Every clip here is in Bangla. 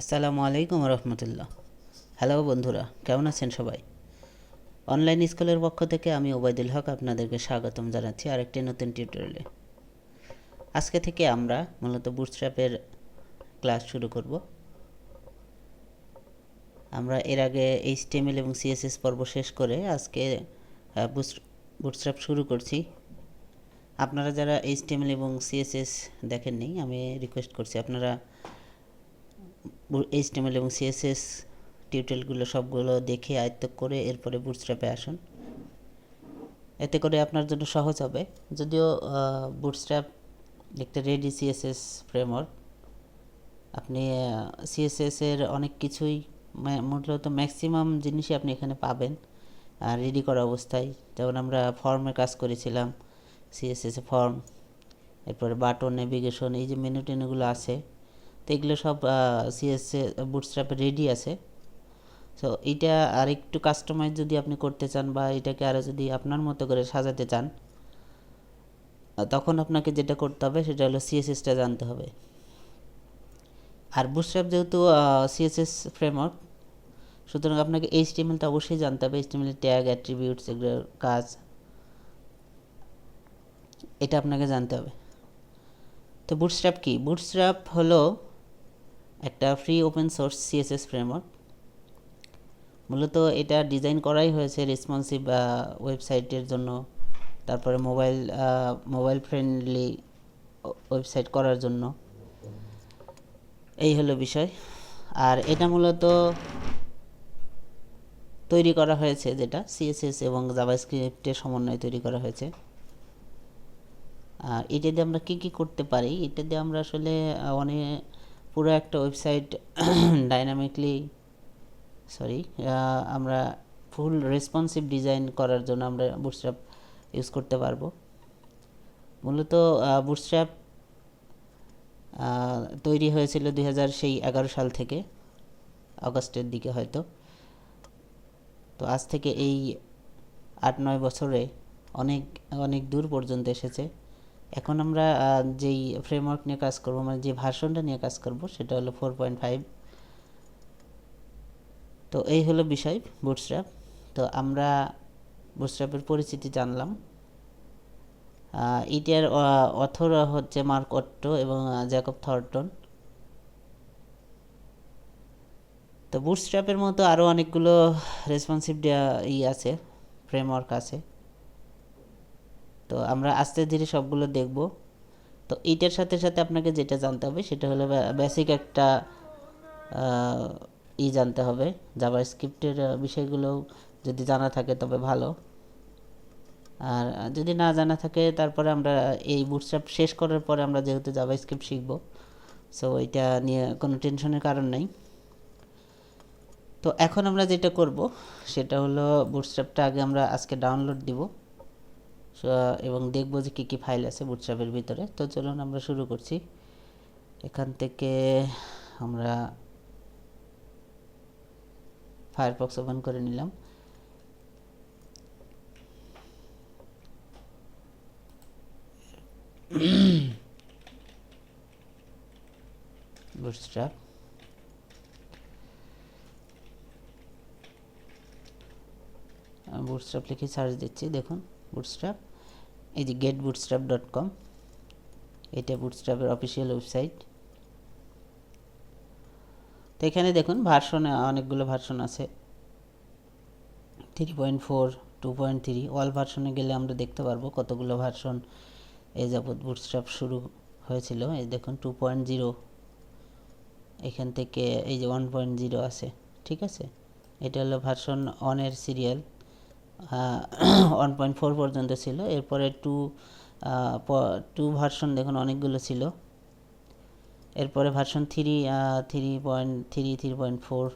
আসসালামু আলাইকুম রহমতুল্লাহ। হ্যালো বন্ধুরা, কেমন আছেন সবাই? অনলাইন স্কুলের পক্ষ থেকে আমি ওবায়দুল হক আপনাদেরকে স্বাগতম জানাচ্ছি আরেকটি নতুন টিউটোরিয়ালে। আজকে থেকে আমরা মূলত বুটস্ট্র্যাপের ক্লাস শুরু করব। আমরা এর আগে এইচটিএমএল এবং সিএসএস পর্ব শেষ করে আজকে বুটস্ট্র্যাপ শুরু করছি। আপনারা যারা এইচটিএমএল এবং সিএসএস দেখেননি, আমি রিকোয়েস্ট করছি আপনারা এইচটিএমএল এবং সিএসএস টিউটোরিয়ালগুলো সবগুলো দেখে আয়ত্ত করে এরপরে বুটস্ট্র্যাপে আসুন। এতে করে আপনার জন্য সহজ হবে। যদিও বুটস্ট্র্যাপ একটা রেডি সিএসএস ফ্রেমওয়ার্ক, আপনি সিএসএস এর অনেক কিছুই মূলত ম্যাক্সিমাম জিনিসই আপনি এখানে পাবেন রেডি করা অবস্থায়। যেমন আমরা ফর্মে কাজ করেছিলাম, সিএসএস ফর্ম, এরপরে বাটন, নেভিগেশন, এই যে মেনু টেনুগুলো আছে, তো এগুলো সব সিএসএস বুটস্ট্র্যাপে রেডি আছে। সো এইটা আর একটু কাস্টমাইজ যদি আপনি করতে চান বা এটাকে আরও যদি আপনার মতো করে সাজাতে চান, তখন আপনাকে যেটা করতে হবে সেটা হলো সিএসএসটা জানতে হবে। আর বুটস্ট্র্যাপ যেহেতু সিএসএস ফ্রেমওয়ার্ক, সুতরাং আপনাকে এইচটিএমএলটা অবশ্যই জানতে হবে। এইচটিএমএল ট্যাগ, অ্যাট্রিবিউটস, এগুলোর কাজ এটা আপনাকে জানতে হবে। তো বুটস্ট্র্যাপ কি? বুটস্ট্র্যাপ হলো একটা free open source CSS framework. মূলত এটা ডিজাইন করাই হয়েছে রেসপন্সিভ ওয়েবসাইটের জন্য, তারপরে মোবাইল ফ্রেন্ডলি ওয়েবসাইট করার জন্য। এই হলো বিষয়। আর এটা মূলত তৈরি করা হয়েছে যেটা সিএসএস এবং জাভাস্ক্রিপ্টের সমন্বয়ে তৈরি করা হয়েছে। আর এটা দিয়ে আমরা কী কী করতে পারি, এটা দিয়ে আমরা আসলে পুরো একটা ওয়েবসাইট ডাইনামিকলি আমরা ফুল রেসপন্সিভ ডিজাইন করার জন্য আমরা বুটস্ট্র্যাপ ইউজ করতে পারবো। মূলত বুটস্ট্র্যাপ তৈরি হয়েছিল 2011 সাল থেকে, আগস্টের দিকে হয়তো। তো আজ থেকে এই 8-9 বছরে অনেক অনেক দূর পর্যন্ত এসেছে। এখন আমরা যেই ফ্রেমওয়ার্ক নিয়ে কাজ করব, মানে যে ভার্সনটা নিয়ে কাজ করব, সেটা হলো 4.5। তো এই হলো বিষয় বুটস্ট্র্যাপ। তো আমরা বুটস্ট্র্যাপের পরিচিতি জানলাম। এটার অথর হচ্ছে মার্ক অট্টো এবং জ্যাকব থর্নটন। তো বুটস্ট্র্যাপের মতো আরও অনেকগুলো রেসপন্সিভ আছে, ফ্রেমওয়ার্ক আছে। তো আমরা আস্তে ধীরে সবগুলো দেখব। তো এইটার সাথে সাথে আপনাকে যেটা জানতে হবে সেটা হলো বেসিক একটা জানতে হবে। জাভাস্ক্রিপ্টের বিষয়গুলো যদি জানা থাকে তবে ভালো, আর যদি না জানা থাকে তারপরে আমরা এই বুটস্ট্র্যাপ শেষ করার পরে আমরা যেহেতু জাভাস্ক্রিপ্ট শিখব, সো এটা নিয়ে কোনো টেনশনের কারণ নেই। তো এখন আমরা যেটা করব সেটা হলো বুটস্ট্র্যাপটা আগে আমরা আজকে ডাউনলোড দিব এবং দেখব যে কী কী ফাইল আছে বুটস্ট্র্যাপের ভিতরে। তো চলুন আমরা শুরু করছি। এখান থেকে আমরা ফায়ারফক্স ওপেন করে নিলাম। বুটস্ট্র্যাপ বুটস্ট্র্যাপ লিখে সার্চ দিচ্ছি, দেখুন বুটস্ট্র্যাপ, এই যে getbootstrap.com, এটা বুটস্ট্র্যাপের অফিসিয়াল ওয়েবসাইট। তো এখানে দেখুন ভার্সনে অনেকগুলো ভার্সন আছে, 3.4, 2.3। অল ভার্সনে গেলে আমরা দেখতে পারবো কতগুলো ভার্সন এই যাবৎ বুটস্ট্র্যাপ শুরু হয়েছিল। এই দেখুন 2.0, এখান থেকে এই যে 1.0 আছে, ঠিক আছে। এটা হলো ভার্সন 1-এর সিরিয়াল, 1.4 পর্যন্ত ছিল। এরপরে 2 ভার্সন দেখুন অনেকগুলো ছিল। এরপরে ভার্সন 3, 3.3, 3.4,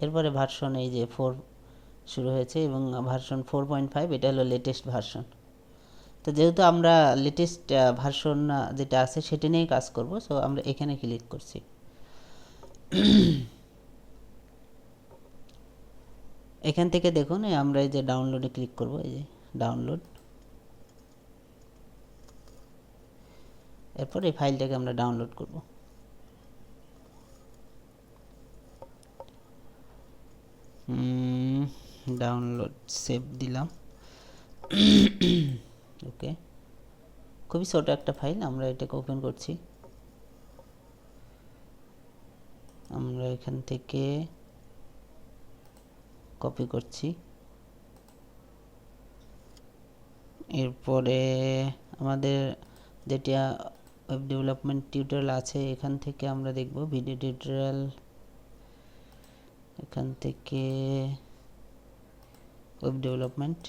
এরপরে ভার্সন এই যে 4 শুরু হয়েছে এবং ভার্সন 4.5, এটা হলো লেটেস্ট ভার্সন। তো যেহেতু আমরা লেটেস্ট ভার্সন যেটা আছে সেটা নিয়েই কাজ করব, সো আমরা এখানে ক্লিক করছি। এখান থেকে দেখুন আমরা এই যে ডাউনলোডে ক্লিক করব, এই যে ডাউনলোড। এরপর এই ফাইলটাকে আমরা ডাউনলোড করব। ডাউনলোড সেভ দিলাম। ওকে, খুবই ছোট একটা ফাইল, আমরা এটাকে ওপেন করছি। আমরা এখান থেকে কপি করছি, এরপরে আমাদের যেটা ওয়েব ডেভেলপমেন্ট টিউটোরিয়াল আছে এখান থেকে আমরা দেখব ভিডিও টিউটোরিয়াল, এখান থেকে ওয়েব ডেভেলপমেন্ট।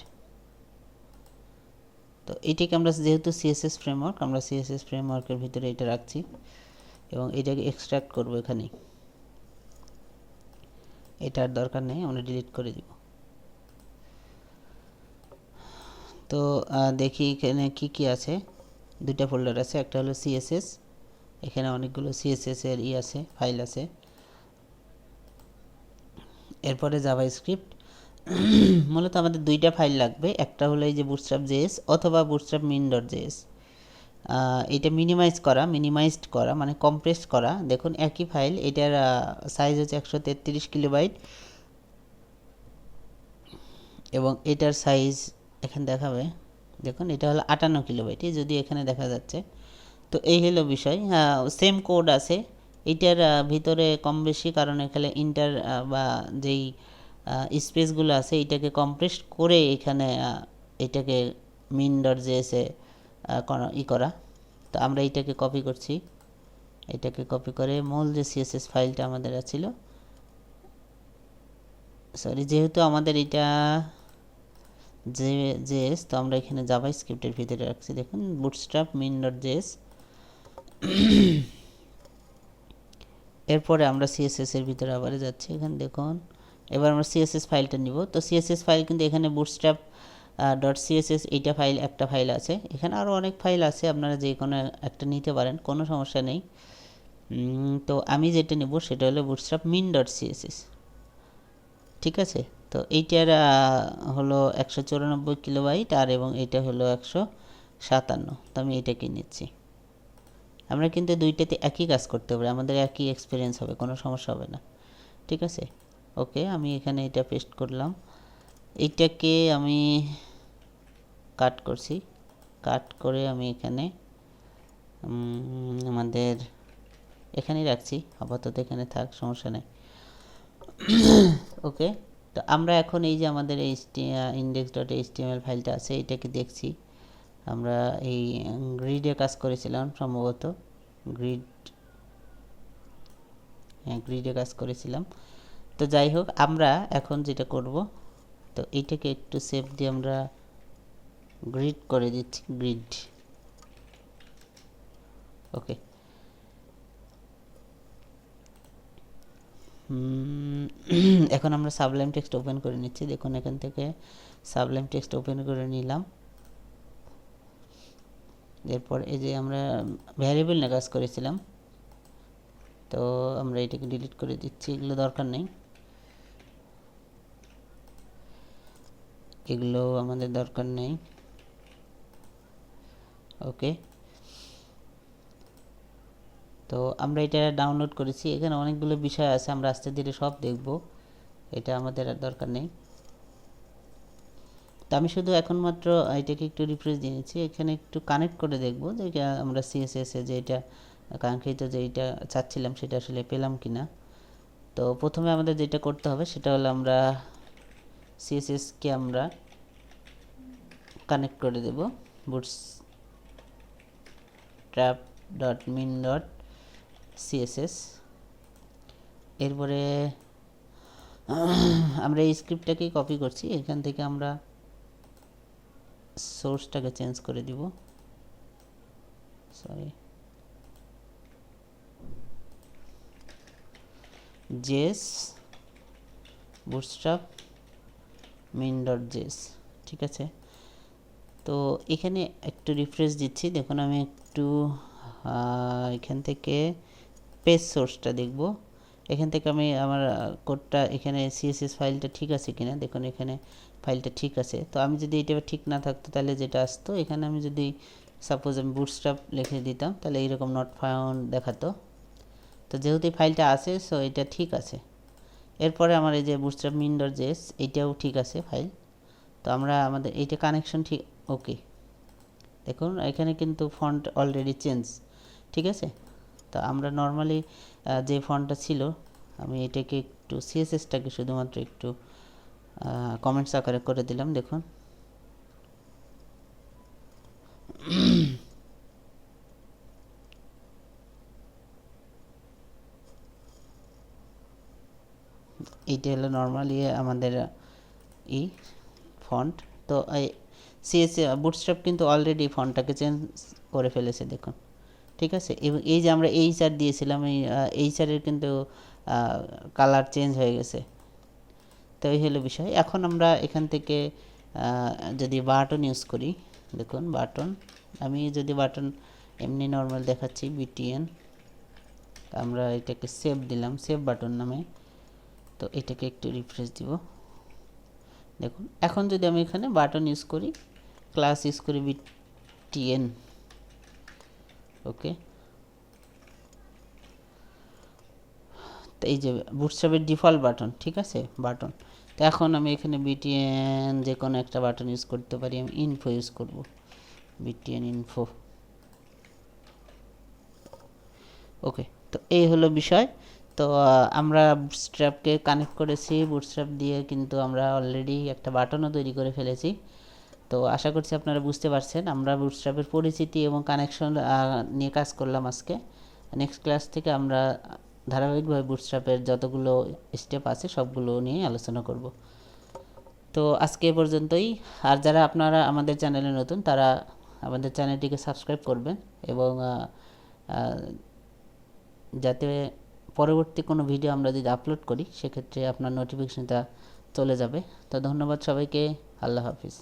তো এটাকে আমরা যেহেতু সিএসএস ফ্রেমওয়ার্ক, আমরা সিএসএস ফ্রেমওয়ার্কের ভিতরে এটা রাখছি এবং এটাকে এক্সট্রাক্ট করব এখানে। এটার দরকার নেই, আমরা ডিলিট করে দিব। তো দেখি এখানে কি কি আছে। দুইটা ফোল্ডার আছে, একটা হলো সিএসএস, এখানে অনেকগুলো সিএসএস এর আছে, ফাইল আছে। এরপরে জাভাস্ক্রিপ্ট। মূলত আমাদের দুইটা ফাইল লাগবে, একটা হলো এই যে বুটস্ট্র্যাপ জেএস অথবা বুটস্ট্র্যাপ min.js। এটা মিনিমাইজড করা মানে কম্প্রেস করা। দেখুন একই ফাইল, এটার সাইজ হচ্ছে 133 কিলোবাইট এবং এটার সাইজ এখানে দেখাবে, দেখুন এটা হলো 58 কিলোবাইট, যদি এখানে দেখা যাচ্ছে। তো এই হলো বিষয়, সেম কোড আছে এটার ভিতরে কম বেশি, কারণ এখানে ইন্টার বা যেই স্পেসগুলো আছে এটাকে কম্প্রেস করে এখানে এটাকে min.js এ করা। তো আমরা এটাকে কপি করছি, এটাকে কপি করে মূল যে সিএসএস ফাইলটা আমাদের ছিল, সরি যেহেতু আমাদের এটা জেএস, তো আমরা এখানে জাভাস্ক্রিপ্টের ভিতরে রাখছি। দেখুন বুটস্ট্র্যাপ min.js। এরপরে আমরা সিএসএস এর ভিতরে আবার যাচ্ছি, এখানে দেখুন এবার আমরা সিএসএস ফাইলটা নিব। তো সিএসএস ফাইল কিন্তু এখানে বুটস্ট্র্যাপ .css এইটা ফাইল, একটা ফাইল আছে, এখানে আরও অনেক ফাইল আছে, আপনারা যে কোনো একটা নিতে পারেন, কোনো সমস্যা নেই। তো আমি যেটা নেব সেটা হলো বুটস্ট্র্যাপ min.css, ঠিক আছে। তো এইটার হলো 194 কিলোবাইট আর এবং এটা হলো 157। তো আমি এটাকে নিচ্ছি। আমরা কিন্তু দুইটাতে একই কাজ করতে পারি, আমাদের একই এক্সপিরিয়েন্স হবে, কোনো সমস্যা হবে না, ঠিক আছে। ওকে, আমি এখানে এটা পেস্ট করলাম, এইটাকে আমি কাট করছি, কাট করে আমি এখানে আমাদের এখানেই রাখছি, আপাতত এখানে থাক, সমস্যা নেই। ওকে, তো আমরা এখন এই যে আমাদের index.html ফাইলটা আছে এটাকে দেখছি। আমরা এই গ্রিডে কাজ করেছিলাম সম্ভবত, গ্রিডে কাজ করেছিলাম। তো যাই হোক, আমরা এখন যেটা করব, তো এইটাকে একটু সেভ দিয়ে আমরা গ্রিড করে দিচ্ছি, গ্রিড। ওকে, এখন আমরা সাবলাইম টেক্সট ওপেন করে নিচ্ছি। দেখুন এখান থেকে সাবলাইম টেক্সট ওপেন করে নিলাম। এরপর এই যে আমরা ভ্যারিয়েবল নিয়ে কাজ করেছিলাম, তো আমরা এটাকে ডিলিট করে দিচ্ছি, এগুলো দরকার নেই, এগুলো আমাদের দরকার নেই। ওকে, তো আমরা এটা ডাউনলোড করেছি, এখানে অনেকগুলো বিষয় আছে, আমরা আস্তে ধীরে সব দেখব, এটা আমাদের আর দরকার নেই। তো আমি শুধু এখন মাত্র এটাকে একটু রিফ্রেশ দিয়ে নিচ্ছি, এখানে একটু কানেক্ট করে দেখব যে আমরা সিএসএস এ যে এটা কাঙ্ক্ষিত যে এটা চাচ্ছিলাম সেটা আসলে পেলাম কিনা। তো প্রথমে আমাদের যেটা করতে হবে সেটা হলো আমরা সিএসএসকে আমরা কানেক্ট করে দেব bootstrap.min.css। এরপরে আমরা এই স্ক্রিপ্টটাকেই কপি করছি, এখান থেকে আমরা সোর্সটাকে চেঞ্জ করে দিব, সরি js bootstrap min.js, ঠিক আছে। তো এখানে একটু রিফ্রেশ দিচ্ছি, দেখুন আমি একটু এখান থেকে পেজ সোর্সটা দেখব, এখান থেকে আমি আমার কোডটা এখানে সিএসএস ফাইলটা ঠিক আছে কিনা, দেখুন এখানে ফাইলটা ঠিক আছে। তো আমি যদি এটা ঠিক না থাকতো তাহলে যেটা আসতো, এখানে আমি যদি সাপোজ আমি বুটস্ট্র্যাপ লিখে দিতাম তাহলে এইরকম নট ফাউন্ড দেখাতো। তো যেহেতু এই ফাইলটা আছে, সো এটা ঠিক আছে। এরপরে আমার এই যে বুটস্ট্র্যাপ min.js এইটাও ঠিক আছে ফাইল। তো আমরা আমাদের এইটা কানেকশন ঠিক ওকে, দেখুন এখানে কিন্তু ফন্ট অলরেডি চেঞ্জ, ঠিক আছে। তো আমরা নর্মালি যে ফন্টটা ছিল, আমি এটাকে একটু সিএসএসটাকে শুধুমাত্র একটু কমেন্টস আকারে করে দিলাম, দেখুন এইটা হলো নর্মালি আমাদের ফন্ট। তো সিএস বুটস্ট্র্যাপ কিন্তু অলরেডি ফন্টটাকে চেঞ্জ করে ফেলেছে, দেখুন ঠিক আছে। এবং এই যে আমরা এইচআর দিয়েছিলাম, এই এইচআরের কিন্তু কালার চেঞ্জ হয়ে গেছে। তো এই হলো বিষয়। এখন আমরা এখান থেকে যদি বাটন ইউজ করি, দেখুন বাটন, আমি যদি বাটন এমনি নর্মাল দেখাচ্ছি বিটিএন, আমরা এটাকে সেভ দিলাম, সেভ বাটন নামে। তো এটাকে একটু রিফ্রেশ দিব, দেখুন এখন যদি আমি এখানে বাটন ইউজ করি, ক্লাস ইউজ করি বিটিএন, ওকে। তো এই যে বুটস্ট্র্যাপের ডিফল্ট বাটন, ঠিক আছে বাটন। তো এখন আমি এখানে বিটিএন যে কোনো একটা বাটন ইউজ করতে পারি, আমি ইনফো ইউজ করব, বিটিএন ইনফো, ওকে। তো এই হলো বিষয়। তো আমরা বুটস্ট্র্যাপকে কানেক্ট করেছি, বুটস্ট্র্যাপ দিয়ে কিন্তু আমরা অলরেডি একটা বাটনও তৈরি করে ফেলেছি। তো আশা করছি আপনারা বুঝতে পারছেন। আমরা বুটস্ট্র্যাপের পরিচিতি এবং কানেকশন নিয়ে কাজ করলাম আজকে। নেক্সট ক্লাস থেকে আমরা ধারাবাহিকভাবে বুটস্ট্র্যাপের যতগুলো স্টেপ আছে সবগুলো নিয়ে আলোচনা করব। তো আজকে এ পর্যন্তই। আর যারা আপনারা আমাদের চ্যানেলে নতুন, তারা আমাদের চ্যানেলটিকে সাবস্ক্রাইব করবেন এবং যাতে পরবর্তী কোনো ভিডিও আমরা যদি আপলোড করি সেক্ষেত্রে আপনার নোটিফিকেশনটা চলে যাবে। তো ধন্যবাদ সবাইকে, আল্লাহ হাফিজ।